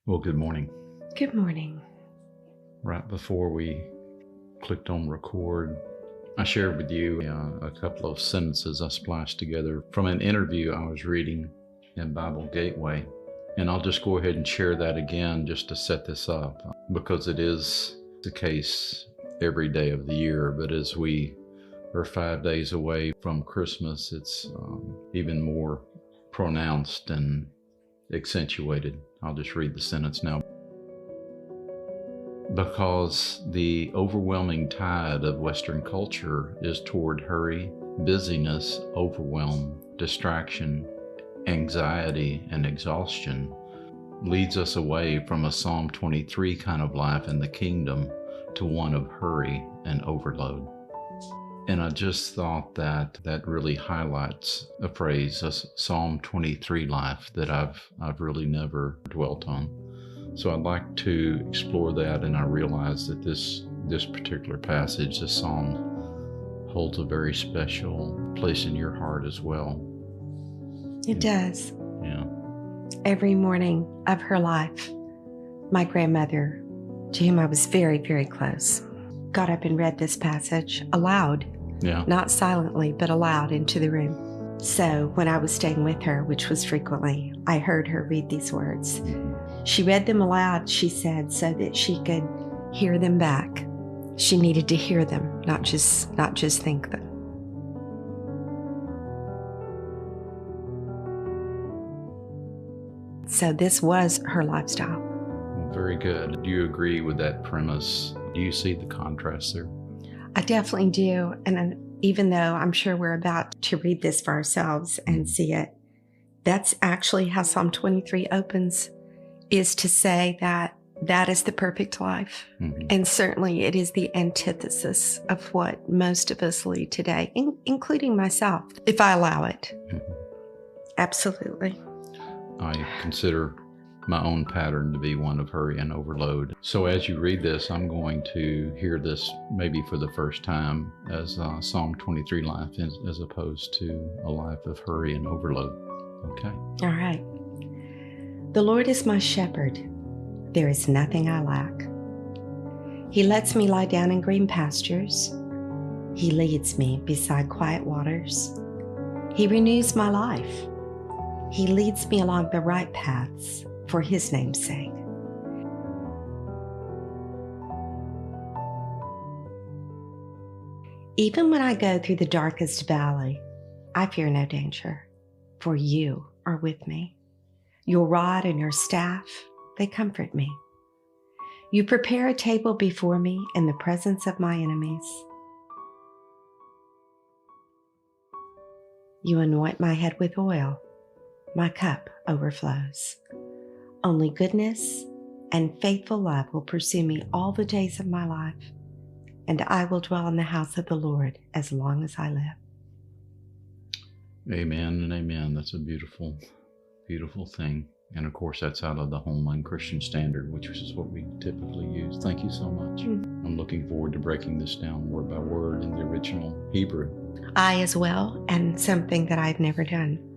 Well, good morning. Good morning. Right before we clicked on record, I shared with you a couple of sentences I spliced together from an interview I was reading in Bible Gateway. And I'll just go ahead and share that again just to set this up, because it is the case every day of the year. But as we are 5 days away from Christmas, it's even more pronounced and accentuated. I'll just read the sentence now. Because the overwhelming tide of Western culture is toward hurry, busyness, overwhelm, distraction, anxiety, and exhaustion, leads us away from a Psalm 23 kind of life in the kingdom to one of hurry and overload. And I just thought that really highlights a phrase, a Psalm 23 life that I've really never dwelt on. So I'd like to explore that, and I realize that this particular passage, this psalm, holds a very special place in your heart as well. It does. Yeah. Every morning of her life, my grandmother, to whom I was very, very close, got up and read this passage aloud. Yeah. Not silently, but aloud into the room. So when I was staying with her, which was frequently, I heard her read these words. Mm-hmm. She read them aloud, she said, so that she could hear them back. She needed to hear them, not just think them. So this was her lifestyle. Well, very good. Do you agree with that premise? Do you see the contrast there? I definitely do. And even though I'm sure we're about to read this for ourselves and see it, that's actually how Psalm 23 opens, is to say that is the perfect life. Mm-hmm. And certainly it is the antithesis of what most of us lead today, including myself, if I allow it. Mm-hmm. Absolutely. I consider my own pattern to be one of hurry and overload. So as you read this, I'm going to hear this maybe for the first time as Psalm 23 life as opposed to a life of hurry and overload. Okay? All right. The Lord is my shepherd. There is nothing I lack. He lets me lie down in green pastures. He leads me beside quiet waters. He renews my life. He leads me along the right paths for his name's sake. Even when I go through the darkest valley, I fear no danger, for you are with me. Your rod and your staff, they comfort me. You prepare a table before me in the presence of my enemies. You anoint my head with oil. My cup overflows. Only goodness and faithful love will pursue me all the days of my life, and I will dwell in the house of the Lord as long as I live. Amen and amen. That's a beautiful, beautiful thing. And of course, that's out of the Homeland Christian Standard, which is what we typically use. Thank you so much. Mm-hmm. I'm looking forward to breaking this down word by word in the original Hebrew. I as well, and something that I've never done.